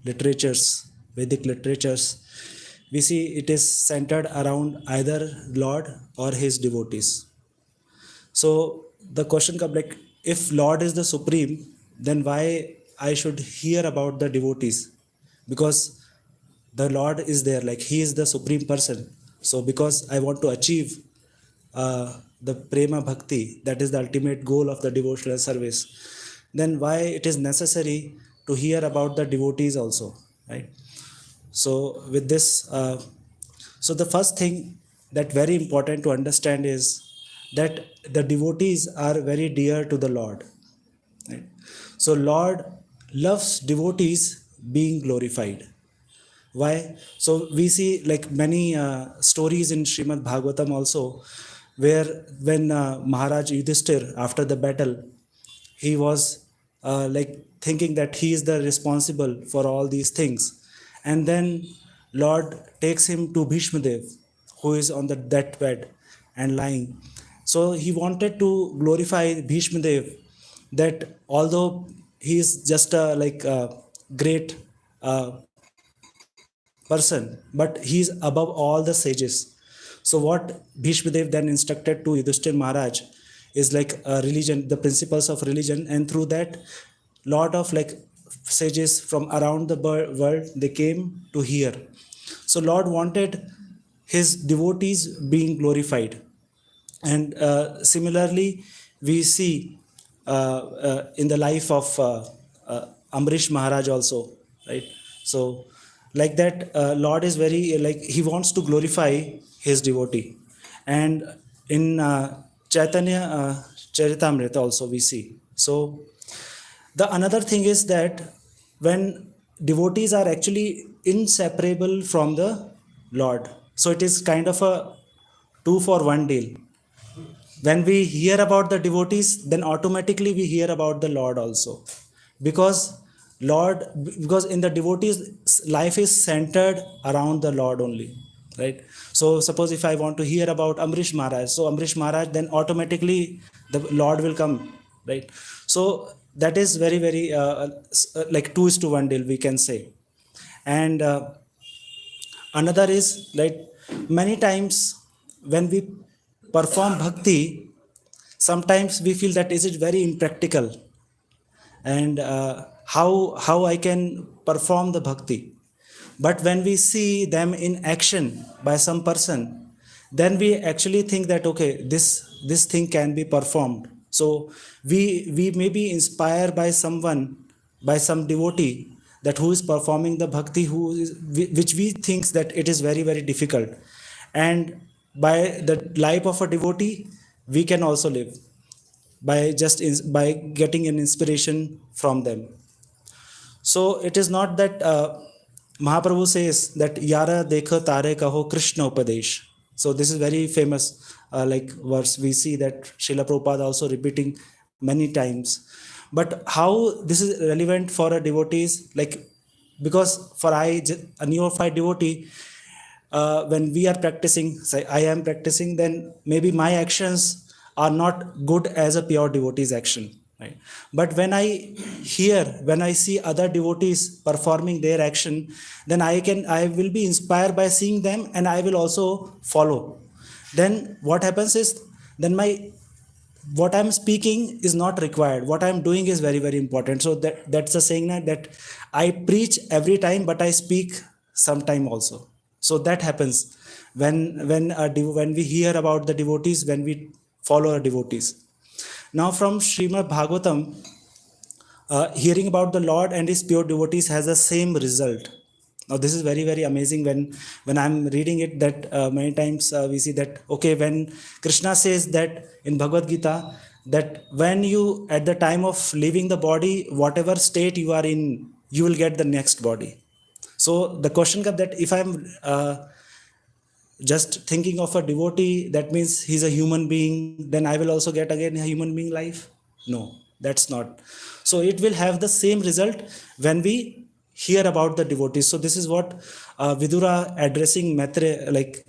literatures, Vedic literatures, we see it is centered around either Lord or his devotees. So the question comes like, if Lord is the supreme, then why I should hear about the devotees? Because the Lord is there, like he is the supreme person. So because I want to achieve the prema bhakti, that is the ultimate goal of the devotional service, then why it is necessary to hear about the devotees also, right? So with this, so the first thing that very important to understand is that the devotees are very dear to the Lord, right? So Lord loves devotees being glorified. Why? So we see like many stories in Srimad Bhagavatam also, where when Maharaj Yudhishthir, after the battle, he was like thinking that he is the responsible for all these things, and then Lord takes him to Bhishma Dev, who is on the deathbed and lying. So he wanted to glorify Bhishma Dev, that although he is just a like a great person, but he is above all the sages. So what Bhishma Dev then instructed to Yudhishthir Maharaj is like a religion, the principles of religion, and through that, lot of like sages from around the world, they came to hear. So Lord wanted his devotees being glorified, and similarly we see in the life of Amrish Maharaj also, right? So like that, Lord is very like he wants to glorify his devotee, and in Chaitanya Charitamrita also we see. So the another thing is that when devotees are actually inseparable from the Lord, so it is kind of a two for one deal. When we hear about the devotees, then automatically we hear about the Lord also, because Lord, because in the devotees life is centered around the Lord only, right? So suppose if I want to hear about Amrish Maharaj, so Amrish Maharaj, then automatically the Lord will come, right? So that is very very like two is to one deal, we can say. And another is like many times when we perform bhakti, sometimes we feel that is it very impractical, and how I can perform the bhakti. But when we see them in action by some person, then we actually think that okay, this thing can be performed. So we may be inspired by someone, by some devotee, that who is performing the bhakti, who is, which we thinks that it is very very difficult, and by the life of a devotee we can also live by just by getting an inspiration from them. So it is not that Mahaprabhu says that Yara dekho tare kaho Krishna upadesh. So this is very famous like verse. We see that Srila Prabhupada also repeating many times. But how this is relevant for a devotee is like, because for a neophyte devotee, when we are practicing, say I am practicing, then maybe my actions are not good as a pure devotee's action, right? But when I hear, when I see other devotees performing their action, then I will be inspired by seeing them, and I will also follow. Then what happens is, then my what I'm speaking is not required, what I'm doing is very very important. So that's the saying that I preach every time but I speak sometime also. So that happens when we hear about the devotees, when we follow our devotees. Now from Srimad Bhagavatam, hearing about the Lord and his pure devotees has the same result. Now this is very very amazing when I'm reading it, that many times we see that okay, when Krishna says that in Bhagavad Gita, that when you at the time of leaving the body, whatever state you are in, you will get the next body. So the question comes that if I'm just thinking of a devotee, that means he's a human being, then I will also get again a human being life? No, that's not. So it will have the same result when we hear about the devotees. So this is what Vidura addressing Maitre, like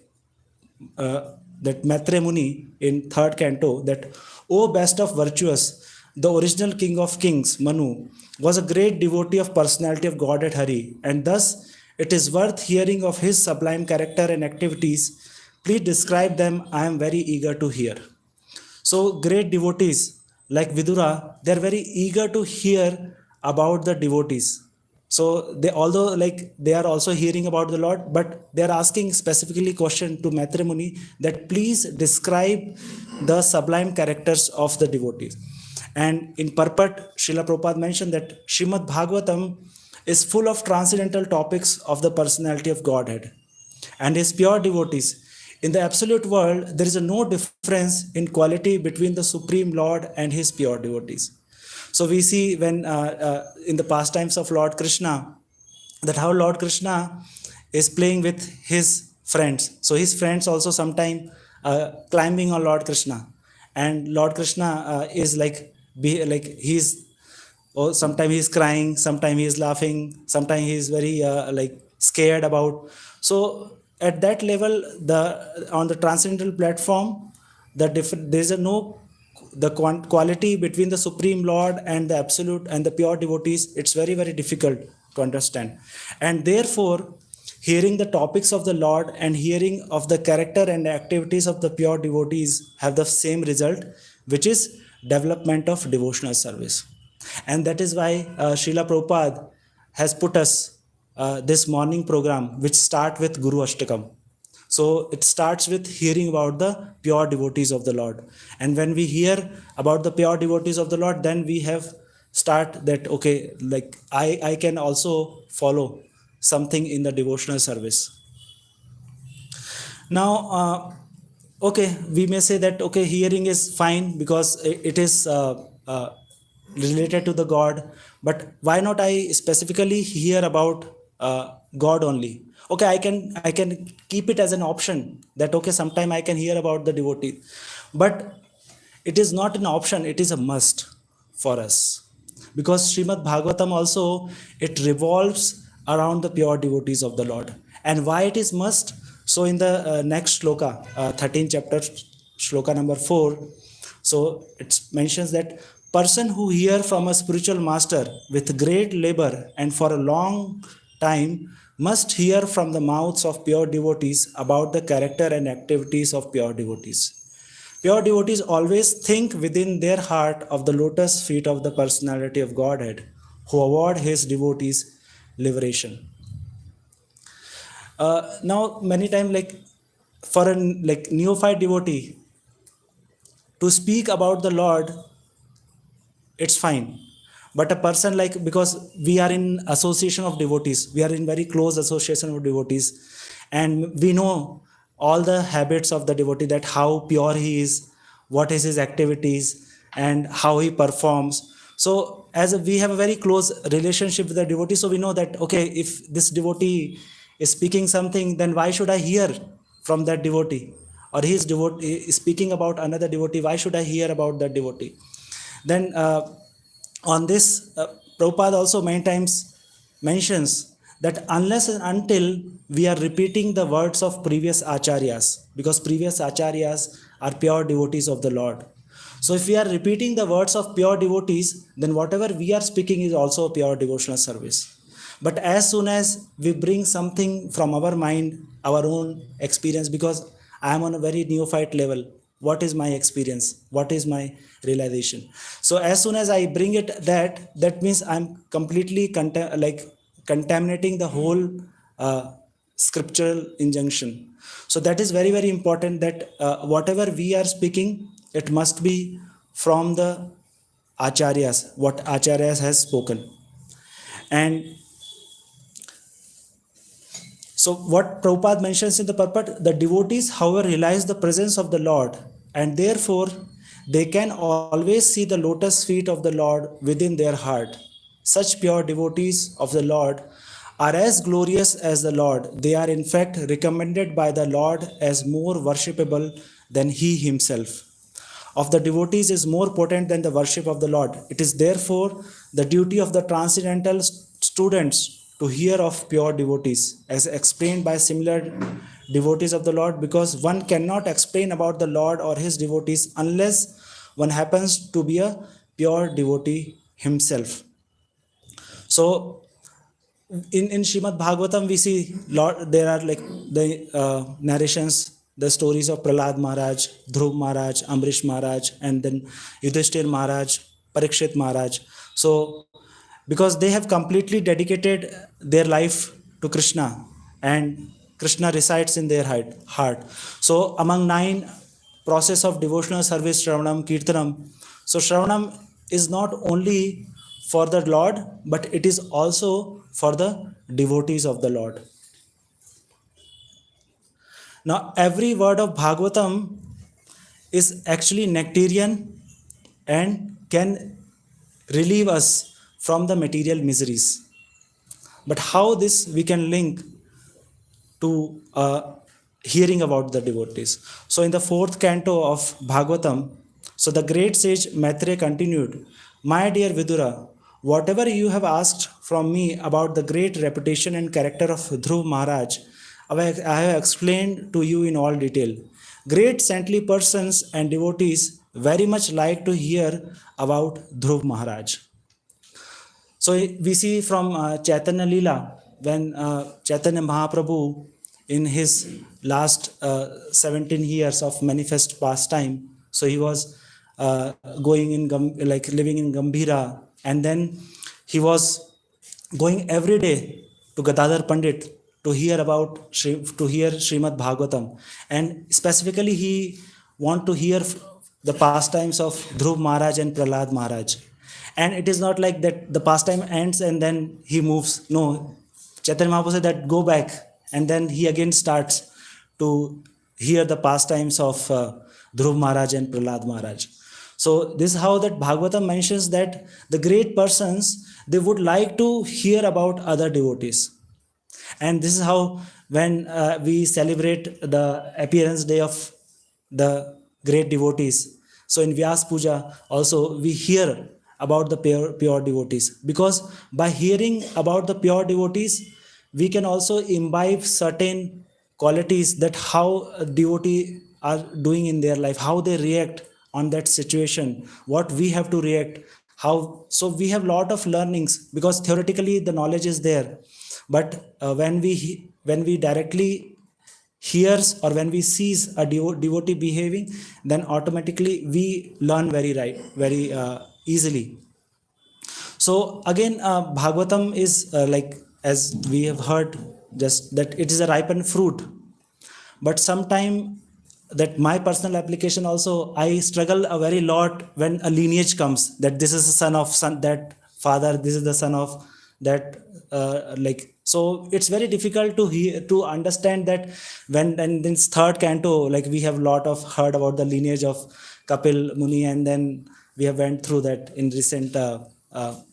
that Maitre Muni in third canto, that O best of virtuous, the original king of kings, Manu, was a great devotee of personality of Godhead Hari, and thus it is worth hearing of his sublime character and activities. Please describe them. I am very eager to hear. So great devotees like Vidura, they are very eager to hear about the devotees. So they, although like they are also hearing about the Lord, but they are asking specifically question to Maitre Muni that please describe the sublime characters of the devotees. And in purport, Srila Prabhupada mentioned that Srimad Bhagavatam is full of transcendental topics of the personality of Godhead and his pure devotees. In the absolute world, there is no difference in quality between the Supreme Lord and his pure devotees. So we see when in the pastimes of Lord Krishna, that how Lord Krishna is playing with his friends. So his friends also sometime climbing on Lord Krishna, and Lord Krishna is like like he's, or sometimes he's crying, sometimes he's laughing, sometimes he's very like scared about. So at that level, the on the transcendental platform, there's a no the quality between the supreme lord and the absolute and the pure devotees, it's very very difficult to understand. And therefore, hearing the topics of the lord and hearing of the character and activities of the pure devotees have the same result, which is development of devotional service. And that is why Srila Prabhupada has put us this morning program, which start with Guru Ashtakam. So it starts with hearing about the pure devotees of the Lord. And when we hear about the pure devotees of the Lord, then we have start that, okay, like I can also follow something in the devotional service. Now, okay, we may say that, okay, hearing is fine because it is related to the God, but why not I specifically hear about God only? Okay, I can keep it as an option that, okay, sometime I can hear about the devotee, but it is not an option, it is a must for us, because Srimad Bhagavatam also, it revolves around the pure devotees of the Lord. And why it is must? So in the next shloka, 13th chapter, shloka number 4, so it mentions that person who hear from a spiritual master with great labor and for a long time must hear from the mouths of pure devotees about the character and activities of pure devotees. Pure devotees always think within their heart of the lotus feet of the personality of Godhead, who award his devotees liberation. Now, many times, like for a like neophyte devotee to speak about the Lord, it's fine. But a person like, because we are in association of devotees, we are in very close association of devotees, and we know all the habits of the devotee, that how pure he is, what is his activities, and how he performs. So as we have a very close relationship with the devotee, so we know that, okay, if this devotee is speaking something, then why should I hear from that devotee? Or he is speaking about another devotee, why should I hear about that devotee? Then on this, Prabhupada also many times mentions that unless and until we are repeating the words of previous acharyas, because previous acharyas are pure devotees of the Lord. So if we are repeating the words of pure devotees, then whatever we are speaking is also a pure devotional service. But as soon as we bring something from our mind, our own experience, because I am on a very neophyte level, what is my experience, what is my realization? So as soon as I bring it, that means I'm completely contaminating the whole scriptural injunction. So that is very very important, that whatever we are speaking, it must be from the acharyas, what acharyas has spoken. And so what Prabhupada mentions in the purport, the devotees, however, realize the presence of the Lord, and therefore they can always see the lotus feet of the Lord within their heart. Such pure devotees of the Lord are as glorious as the Lord. They are in fact recommended by the Lord as more worshipable than he himself. Of the devotees is more potent than the worship of the Lord. It is therefore the duty of the transcendental students to hear of pure devotees, as explained by similar devotees of the Lord, because one cannot explain about the Lord or his devotees unless one happens to be a pure devotee himself. So in Srimad Bhagavatam, we see there are like the narrations, the stories of Prahlad Maharaj, Dhruv Maharaj, Amrish Maharaj, and then Yudhishthir Maharaj, Parikshit Maharaj. So because they have completely dedicated their life to Krishna, and Krishna resides in their heart. So among 9 process of devotional service, Shravanam, Kirtanam. So Shravanam is not only for the Lord, but it is also for the devotees of the Lord. Now, every word of Bhagavatam is actually nectarian and can relieve us from the material miseries. But how this we can link to hearing about the devotees? So, in the 4th canto of Bhagavatam, so the great sage Maitreya continued, "My dear Vidura, whatever you have asked from me about the great reputation and character of Dhruv Maharaj, I have explained to you in all detail. Great saintly persons and devotees very much like to hear about Dhruv Maharaj." So we see from Chaitanya Leela, when Chaitanya Mahaprabhu, in his last 17 years of manifest pastime, so he was going in like living in Gambhira, and then he was going every day to Gadadhar Pandit to hear about to hear Srimad Bhagavatam, and specifically he want to hear the pastimes of Dhruv Maharaj and Prahlad Maharaj. And it is not like that the pastime ends and then he moves. No, Chaitanya Mahaprabhu said that go back, and then he again starts to hear the pastimes of Dhruv Maharaj and Prahlad Maharaj. So this is how that Bhagavatam mentions that the great persons, they would like to hear about other devotees. And this is how when we celebrate the appearance day of the great devotees, so in Vyas Puja also we hear about the pure devotees, because by hearing about the pure devotees we can also imbibe certain qualities, that how a devotee are doing in their life, how they react on that situation, what we have to react, how. So we have lot of learnings, because theoretically the knowledge is there, but when we directly hears or when we sees a devotee behaving, then automatically we learn very easily. So again, Bhagavatam is like, as we have heard, just that it is a ripened fruit. But sometime that my personal application also, I struggle a very lot when a lineage comes, that this is the son of that father, this is the son of that like. So it's very difficult to hear, to understand that when, and this 3rd canto, like we have lot of heard about the lineage of Kapil Muni, and then we have went through that in recent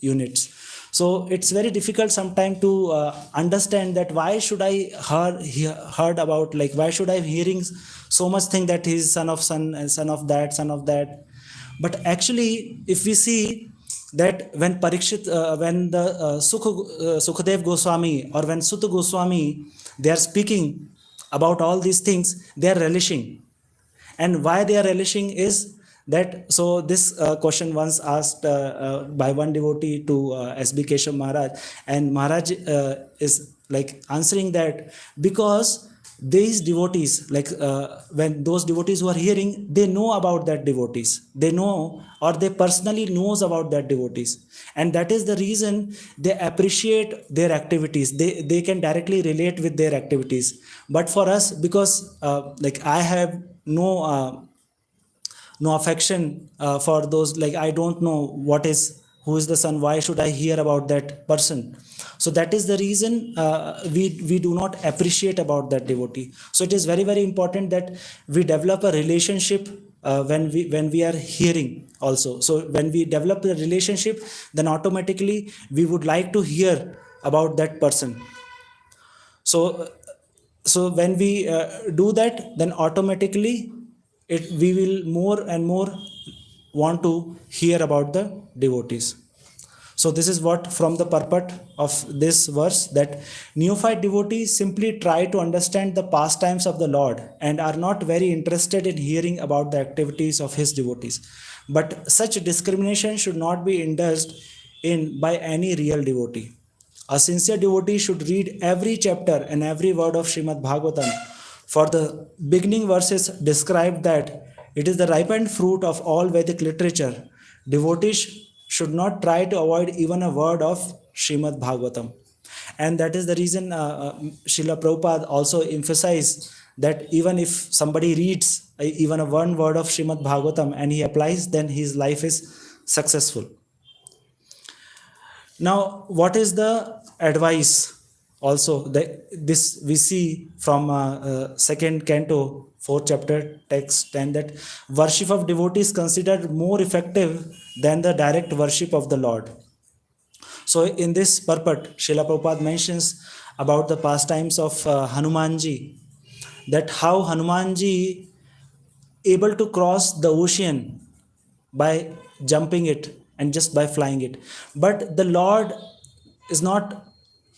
units. So it's very difficult sometimes to understand that why should I heard about, like why should I hearing so much thing that he is son of son and son of that, son of that. But actually, if we see that when Parikshit, when the Sukadev Goswami or when Sutta Goswami, they are speaking about all these things, they are relishing. And why they are relishing is that, so this question once asked by one devotee to SB Keshav Maharaj, and Maharaj is like answering that because these devotees, like when those devotees who are hearing, they know about that devotees, they know, or they personally knows about that devotees, and that is the reason they appreciate their activities, they can directly relate with their activities. But for us, because like I have no affection for those, like I don't know what is, who is the son, why should I hear about that person. So that is the reason we do not appreciate about that devotee. So it is very important that we develop a relationship when we are hearing also. So when we develop the relationship, then automatically we would like to hear about that person. So when we do that, then automatically we will more and more want to hear about the devotees. So this is what from the purport of this verse, that neophyte devotees simply try to understand the pastimes of the Lord and are not very interested in hearing about the activities of his devotees. But such discrimination should not be indulged in by any real devotee. A sincere devotee should read every chapter and every word of Srimad Bhagavatam, for the beginning verses describe that it is the ripened fruit of all Vedic literature. Devotees should not try to avoid even a word of Srimad Bhagavatam. And that is the reason Srila Prabhupada also emphasized that even if somebody reads even a one word of Srimad Bhagavatam and he applies, then his life is successful. Now, what is the advice? Also, this we see from second canto, fourth chapter, text 10, that worship of devotees is considered more effective than the direct worship of the Lord. So, in this purport, Srila Prabhupada mentions about the pastimes of Hanumanji, that how Hanumanji able to cross the ocean by jumping it and just by flying it, but the Lord is not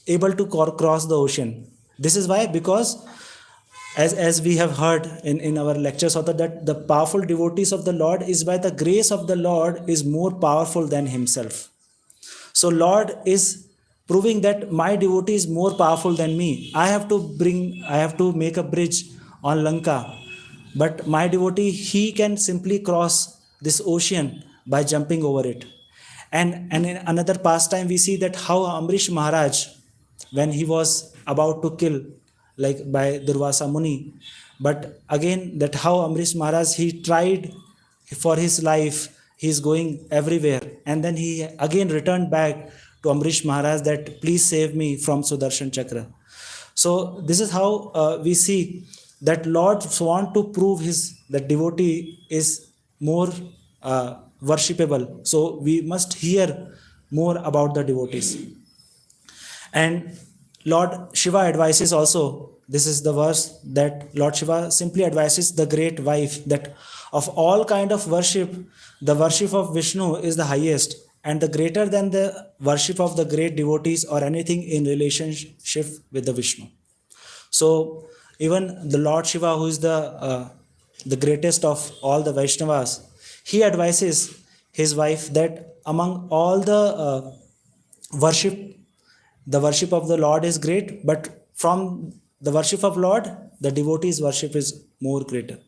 able to cross the ocean. This is why, because as we have heard in our lectures also, that the powerful devotees of the Lord is by the grace of the Lord is more powerful than himself. So Lord is proving that my devotee is more powerful than me. I have to make a bridge on Lanka, but my devotee, he can simply cross this ocean by jumping over it. And in another pastime, we see that how Amrish Maharaj, when he was about to kill, like by Durvasa Muni, but again that how Amrish Maharaj, he tried for his life, he is going everywhere, and then he again returned back to Amrish Maharaj that please save me from Sudarshan Chakra. So this is how we see that Lord want to prove his that devotee is more worshipable. So we must hear more about the devotees. And Lord Shiva advises also, this is the verse that Lord Shiva simply advises the great wife that of all kind of worship, the worship of Vishnu is the highest and the greater than the worship of the great devotees or anything in relationship with the Vishnu. So even the Lord Shiva, who is the greatest of all the Vaishnavas, he advises his wife that among all the worship, the worship of the Lord is great, but from the worship of Lord, the devotees' worship is more greater.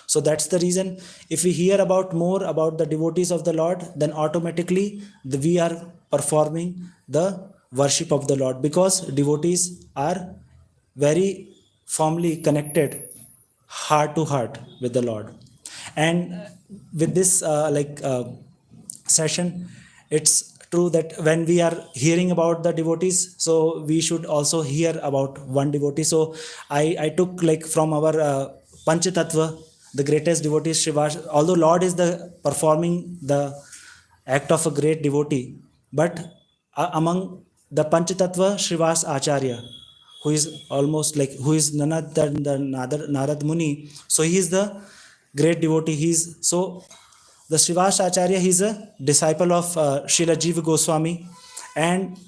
So that's the reason if we hear about more about the devotees of the Lord, then automatically we are performing the worship of the Lord, because devotees are very firmly connected heart to heart with the Lord. And with this session, it's true that when we are hearing about the devotees, so we should also hear about one devotee. So I took like from our Panchatattva, the greatest devotee Srivas, although Lord is the performing the act of a great devotee, but among the Panchatattva, Srivas Acharya, who is almost like, who is none other than the Narad Muni. So he is the great devotee. The Srivas Acharya, he is a disciple of Srila Jiva Goswami, and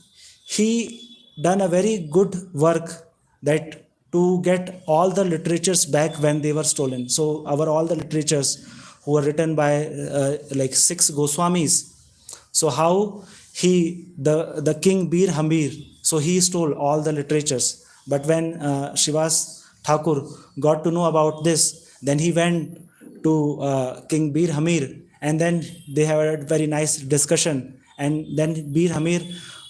he done a very good work that to get all the literatures back when they were stolen. So all the literatures who were written by like 6 Goswamis. So how the king Bir Hamir, so he stole all the literatures. But when Srivas Thakur got to know about this, then he went to King Bir Hamir, and then they had a very nice discussion. And then Bir Hamir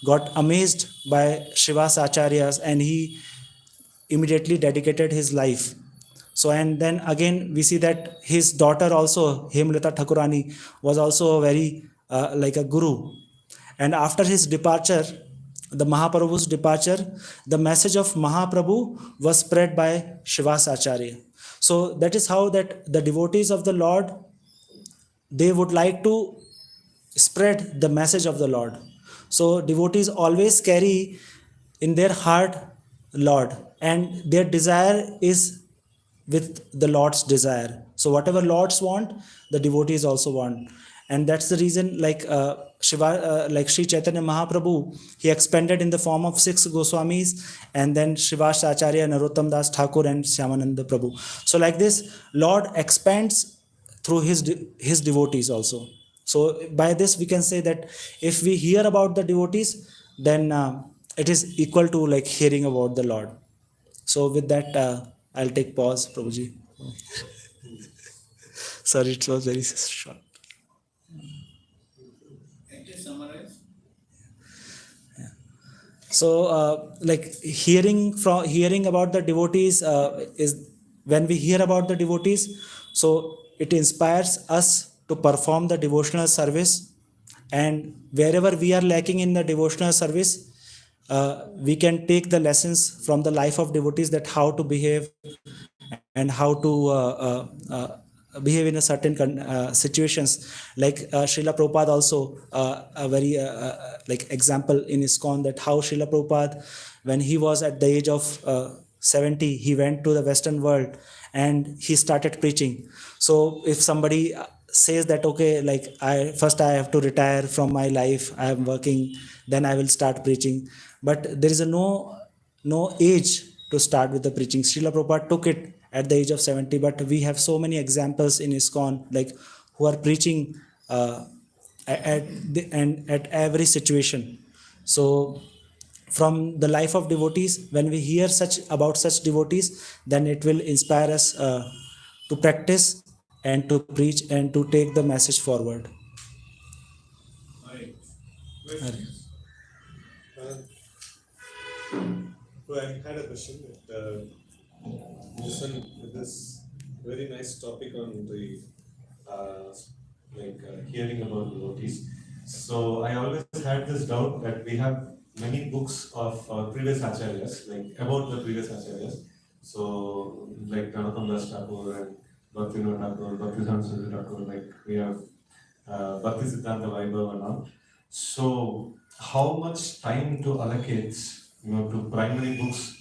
got amazed by Srivas Acharyas, and he immediately dedicated his life. So, and then again we see that his daughter also, Hemlata Thakurani, was also very like a guru. And after his departure, the Mahaprabhu's departure, the message of Mahaprabhu was spread by Srivas Acharya. So that is how that the devotees of the Lord, they would like to spread the message of the Lord. So devotees always carry in their heart Lord, and their desire is with the Lord's desire. So whatever Lords want, the devotees also want. And that's the reason like like Sri Chaitanya Mahaprabhu, he expanded in the form of 6 Goswamis, and then Srivas Acharya, Narottam Das Thakur, and Shyamananda Prabhu. So like this, Lord expands through his devotees also. So by this we can say that if we hear about the devotees, then it is equal to like hearing about the Lord. So with that, I'll take pause, Prabhuji. Sorry, it was very short. So like hearing about the devotees is when we hear about the devotees, so it inspires us to perform the devotional service, and wherever we are lacking in the devotional service, we can take the lessons from the life of devotees, that how to behave and how to behave in a certain situations. Like Srila Prabhupada also a very like example in ISKCON, that how Srila Prabhupada, when he was at the age of 70, he went to the Western world and he started preaching. So if somebody says that, okay, like I have to retire from my life, I am working, then I will start preaching. But there is a no age to start with the preaching. Srila Prabhupada took it at the age of 70, but we have so many examples in ISKCON, like who are preaching and at every situation. So from the life of devotees, when we hear such about such devotees, then it will inspire us to practice and to preach and to take the message forward. So I had a question that with this very nice topic on the hearing about devotees. So I always had this doubt that we have many books of previous acharyas, like about the previous acharyas. So like Narottam Das Thakur and Bhaktivinoda Thakur, Bhaktivedanta Thakur, like we have Bhakti Siddhanta Vaibhava and all. So how much time to allocate, to primary books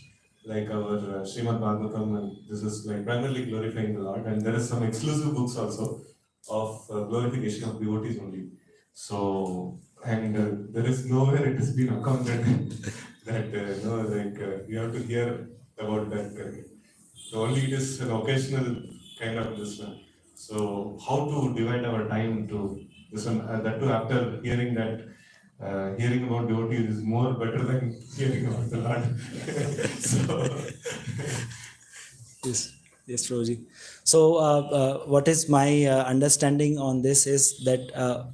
like our Srimad Bhagavatam, and this is like primarily glorifying the Lord, and there is some exclusive books also of glorification of devotees only. So, and there is nowhere it has been accounted that you have to hear about that. So only it is an occasional kind of this one. So how to divide our time to this one? That too after hearing that. Hearing about devotees is more better than hearing about the Lord. So, Yes, yes, Prabhuji. So, what is my understanding on this is that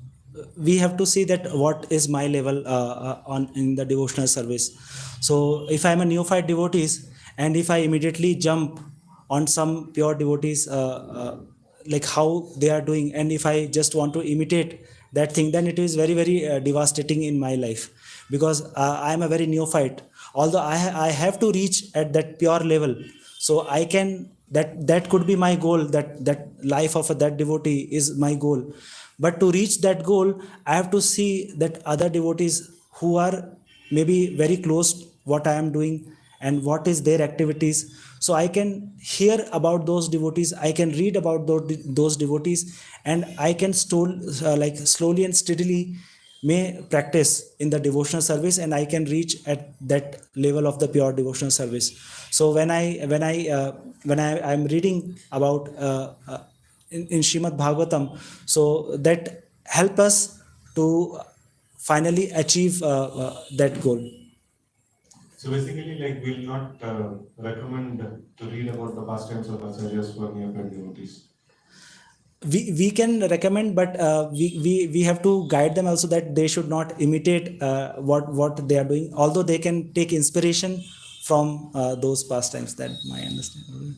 we have to see that what is my level on in the devotional service. So, if I am a neophyte devotees, and if I immediately jump on some pure devotees, like how they are doing, and if I just want to imitate that thing, then it is very very devastating in my life, because I am a very neophyte. Although I have to reach at that pure level, so I can that could be my goal, that life of that devotee is my goal. But to reach that goal, I have to see that other devotees who are maybe very close what I am doing and what is their activities, so I can hear about those devotees, I can read about those devotees, and I can like slowly and steadily may practice in the devotional service, and I can reach at that level of the pure devotional service. So when I am reading about in Srimad Bhagavatam, so that help us to finally achieve that goal. so basically, like we'll not recommend to read about the pastimes of acharyas for neophyte devotees. We can recommend, but we have to guide them also, that they should not imitate what they are doing, although they can take inspiration from those pastimes. That my understanding.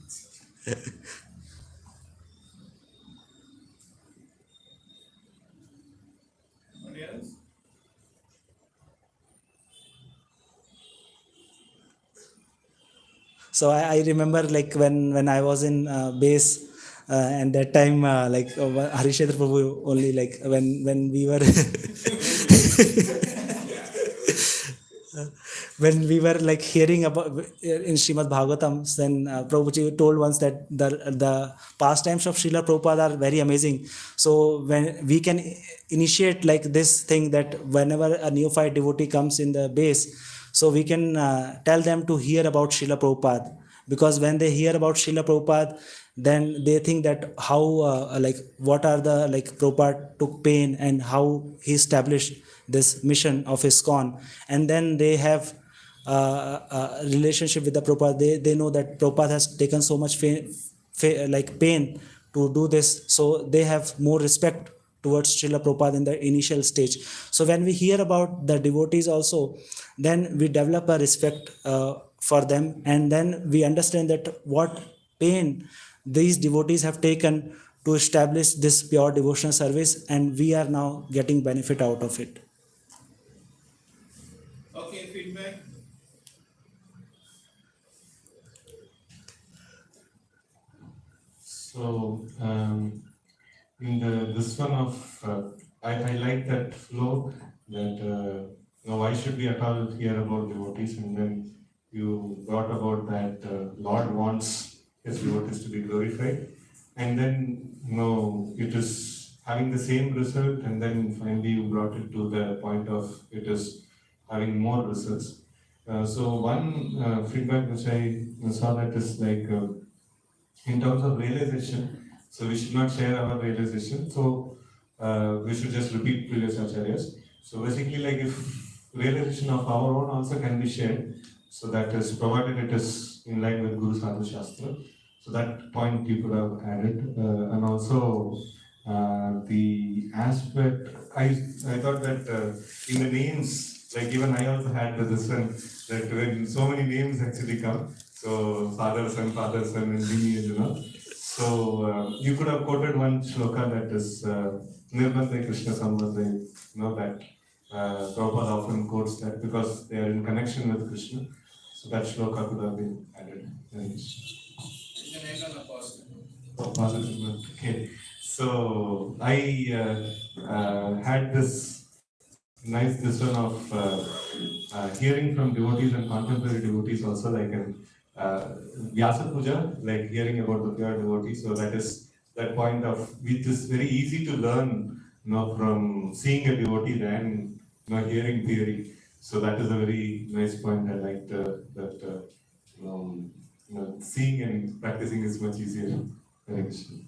So I remember like when I was in base, and that time like Harishendra Prabhu only, like when we were when we were like hearing about in Srimad Bhagavatam, then Prabhuji told once that the pastimes of Srila Prabhupada are very amazing. So when we can initiate like this thing, that whenever a neophyte devotee comes in the base, so we can tell them to hear about Srila Prabhupada, because when they hear about Srila Prabhupada, then they think that how like what are the like Prabhupada took pain and how he established this mission of ISKCON, and then they have relationship with the Prabhupada. They know that Prabhupada has taken so much like pain to do this, so they have more respect towards Srila Prabhupada in the initial stage. So when we hear about the devotees also, then we develop a respect for them, and then we understand that what pain these devotees have taken to establish this pure devotional service, and we are now getting benefit out of it. Okay, feedback. So, in this one of, I like that flow that, why should we at all hear about devotees? And then you brought about that Lord wants his devotees to be glorified. And then, it is having the same result. And then finally you brought it to the point of it is having more results. So one feedback which I saw that is like, in terms of realization, so we should not share our realization. So we should just repeat previous acharyas. So basically, like if realization of our own also can be shared, so that is provided it is in line with Guru Sadhu Shastra. So that point you could have added, and also the aspect. I thought that in the names, like even I also had this one that when so many names actually come. So father, son, and lineage. So you could have quoted one shloka that is Nirbandha Krishna Sambandha, that Prabhupada often quotes that because they are in connection with Krishna. So that shloka could have been added. Positive. Okay. So I had this nice discern of hearing from devotees and contemporary devotees also, like in Vyasa Puja, like hearing about the pure devotees. So that is that point of which is very easy to learn, from seeing a devotee than hearing theory. So that is a very nice point. I liked that seeing and practicing is much easier. Hare Krishna.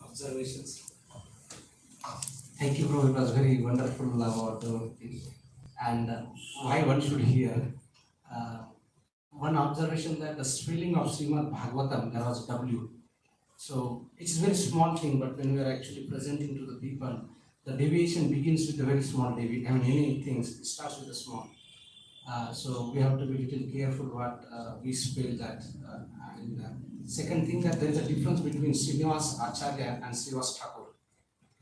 Observations. Thank you, bro. It was very wonderful about the things. And why one should hear. Uh, One observation that the spelling of Srimad Bhagavatam, there was W. So it's a very small thing, but when we are actually presenting to the people, the deviation begins with a very small deviation. I mean, many things, it starts with a small. So we have to be little careful what we spell that. And second thing that there is a difference between Srinivas Acharya and Srivas Thakur.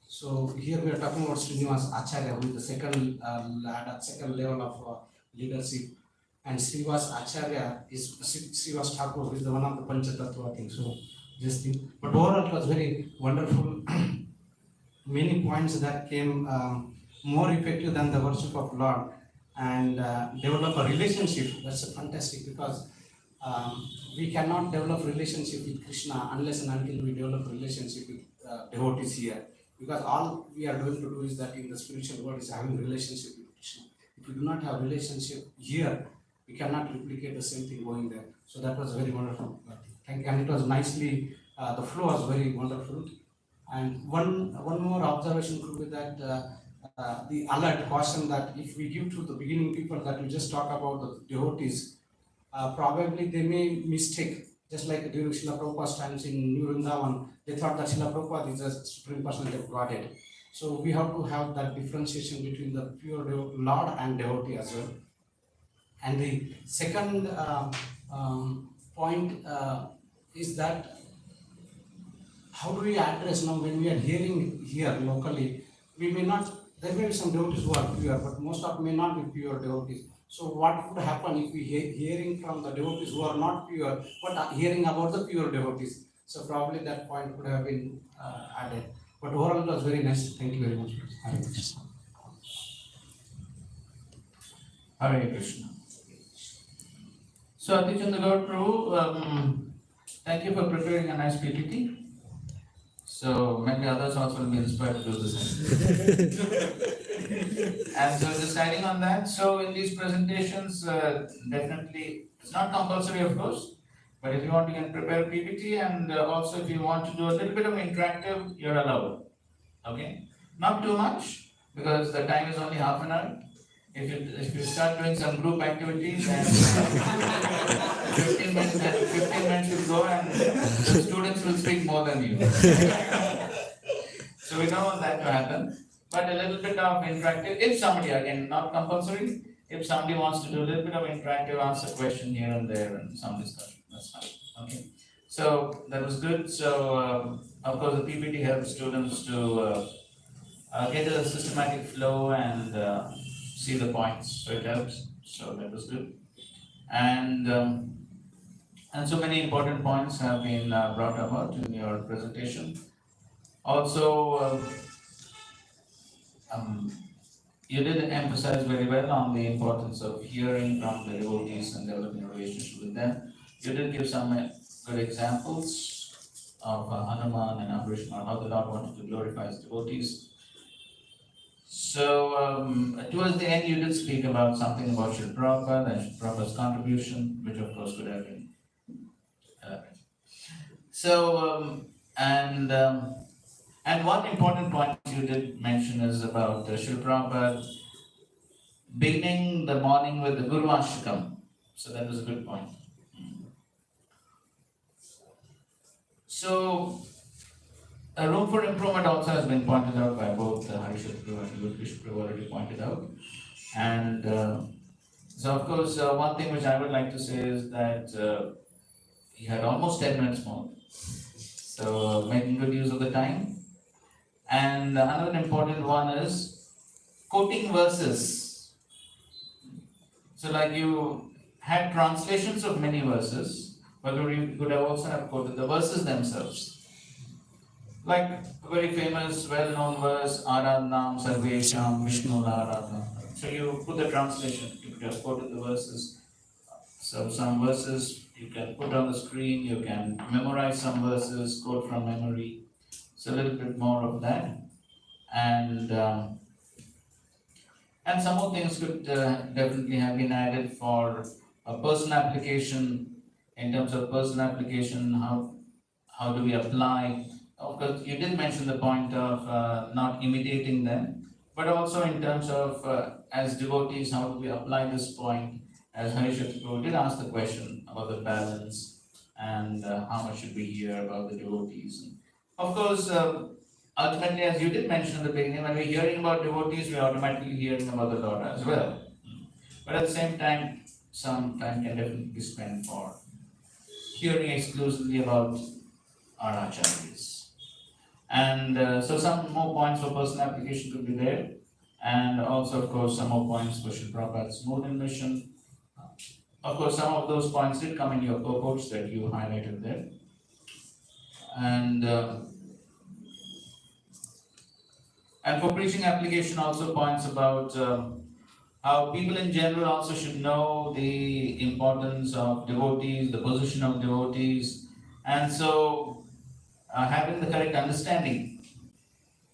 So here we are talking about Srinivas Acharya, who is the second ladder, second level of leadership, and Srivas Acharya is Srivas Thakur, who is the one of the Panchatattva thing. So just think, but overall it was very wonderful. Many points that came more effective than the worship of Lord, and develop a relationship. That's fantastic because we cannot develop relationship with Krishna unless and until we develop relationship with devotees here. Because all we are going to do is that in the spiritual world is having relationship with Krishna. If we do not have relationship here, we cannot replicate the same thing going there. So that was very wonderful. Thank you. And it was nicely, the flow was very wonderful. And one more observation could be that the alert caution that if we give to the beginning people that we just talk about the devotees, probably they may mistake, just like during Srila Prabhupada's times in New Vrindavan, they thought that Srila Prabhupada is a Supreme Personality of Godhead. So we have to have that differentiation between the pure Lord and devotee as well. And the second point is that how do we address now when we are hearing here locally, we may not, there may be some devotees who are pure, but most of may not be pure devotees. So what would happen if we hearing from the devotees who are not pure, but are hearing about the pure devotees? So probably that point could have been added. But overall it was very nice. Thank you very much. Hare Krishna. Hare Krishna. So Ati Chandragod Prabhu, thank you for preparing a nice PPT. So maybe others also will be inspired to do the same. And so deciding on that, so in these presentations, definitely, it's not compulsory of course, but if you want, you can prepare a PPT, and also if you want to do a little bit of interactive, you're allowed. Okay? Not too much, because the time is only half an hour. If you start doing some group activities, and 15 minutes will go, and the students will speak more than you. So we don't want that to happen, but a little bit of interactive, if somebody, again, not compulsory, if somebody wants to do a little bit of interactive, answer question here and there and some discussion, that's fine, okay? So that was good, so of course the PPT helps students to get a systematic flow and see the points, so it helps, so that was good. And so many important points have been brought about in your presentation. Also, you did emphasize very well on the importance of hearing from the devotees and developing a relationship with them. You did give some good examples of Hanuman and Ambrish, how the Lord wanted to glorify his devotees. So, towards the end, you did speak about something about Srila Prabhupada and Srila Prabhupada's contribution, which of course could have been elaborated. So, and one important point you did mention is about Srila Prabhupada beginning the morning with the Guru Ashtakam. So that was a good point. So, a room for improvement also has been pointed out by both Harishad Prabhu and Ludwig Prabhu already pointed out. And so, of course, one thing which I would like to say is that he had almost 10 minutes more. So, making good use of the time. And another important one is quoting verses. So, like you had translations of many verses, but you could have also have quoted the verses themselves. Like a very famous, well-known verse, Aradnam Sarvesham Vishnu Aradnam. So you put the translation, you could have quoted the verses. So some verses you can put on the screen, you can memorize some verses, quote from memory. So a little bit more of that. And some more things could definitely have been added for a personal application. In terms of personal application, how do we apply? Of course, you did mention the point of not imitating them, but also in terms of as devotees, how do we apply this point? As Harishad Prabhu did ask the question about the balance and how much should we hear about the devotees. Of course, ultimately, as you did mention in the beginning, when we're hearing about devotees, we're automatically hearing about the Lord as well. But at the same time, some time can definitely be spent for hearing exclusively about our acharyas. And so some more points for personal application could be there. And also, of course, some more points for Srila Prabhupada's mode and mission. Of course, some of those points did come in your purports that you highlighted there. And for preaching application, also points about how people in general also should know the importance of devotees, the position of devotees, and so having the correct understanding.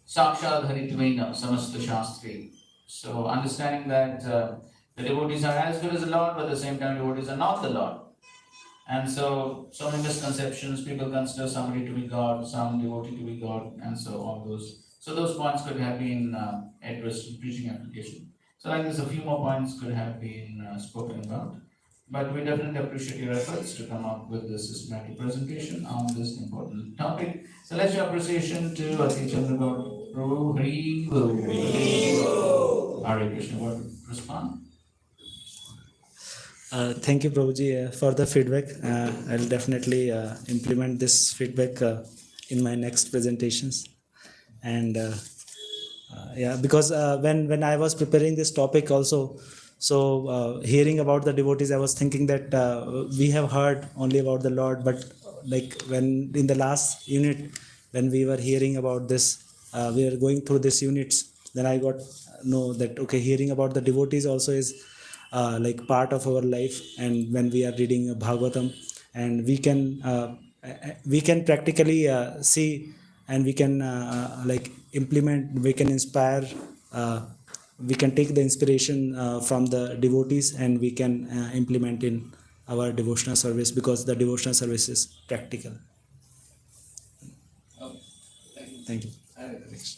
Sakshad Haritvena Samasta Shastri. So understanding that the devotees are as good as the Lord, but at the same time devotees are not the Lord. And so many misconceptions, people consider somebody to be God, some devotee to be God, and so all those. So those points could have been addressed in preaching application. So like this, a few more points could have been spoken about. But we definitely appreciate your efforts to come up with this systematic presentation on this important topic. So let's show appreciation to Ati Chandragod Prabhu. Hari Bol. Hare Krishna. What respond? Thank you, Prabhuji, for the feedback. I'll definitely implement this feedback in my next presentations. And yeah, because when I was preparing this topic also, so hearing about the devotees, I was thinking that we have heard only about the Lord, but like when in the last unit, when we were hearing about this, we are going through these units, then I got know that okay, hearing about the devotees also is like part of our life. And when we are reading Bhagavatam, and we can practically see and we can like implement, we can inspire, we can take the inspiration from the devotees, and we can implement in our devotional service, because the devotional service is practical. Okay. Thank you. Thank you.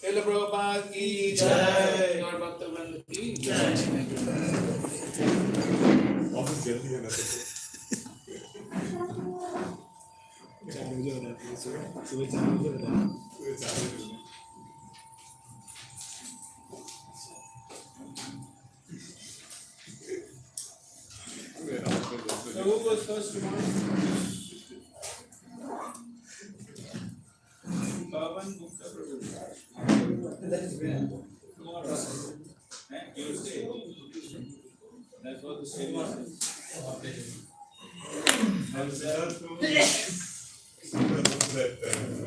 Srila Prabhupada ki jai. Gaur Bhakta Vrinda ki jai. Thank you. Office जल्दी है ना So who was first tomorrow? Pavan Gupta Prabhu. Tomorrow. And Tuesday. That's what the schedule is. And Siddharth told me that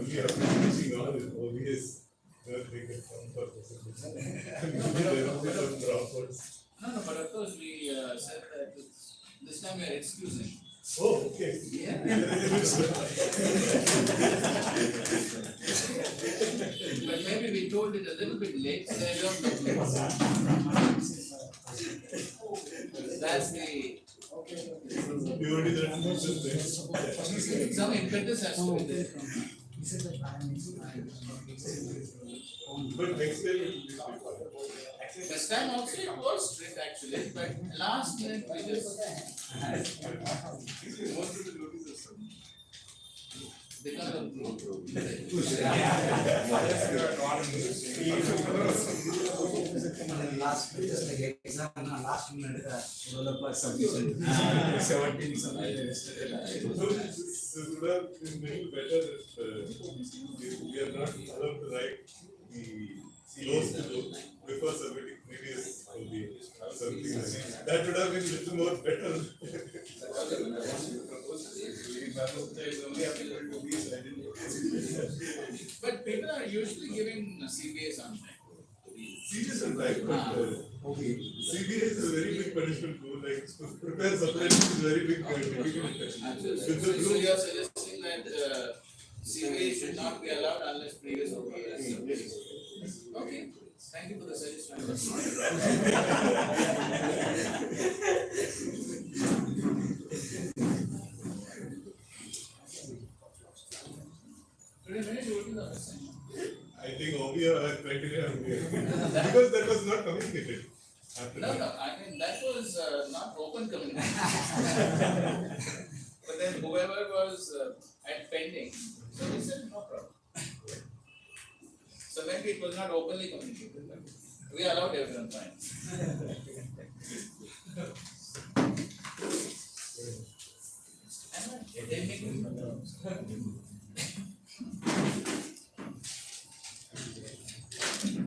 we are finishing all his OBS, they can come for presentation. No, but of course we said that this time we are excusing. Oh, okay. Yeah. But maybe we told it a little bit late, so I don't know. That's the, You already done this thing. some impetus has to be there. But next time it will be This time also it was strict actually, but last minute we just. Because of Last just like exam, last minute developer submission. 17 something. This would have been little better if we are not allowed to write the close to look before submitting previous OB or something like that. That would have been little more better. But people are usually giving CBAs on time. Serious and right, but CBA is a very big punishment too. Like to prepare supplements is very big difficult. So you are suggesting that CBA should not be allowed unless previous OB is submitted. Okay, thank you for the suggestion. Today many devotees are missing. I think OB criteria because that was not communicated. After No, that. I mean, that was not open communication. But then whoever was at pending, so we said no problem. So maybe it was not openly communicated, but we allowed everyone fine.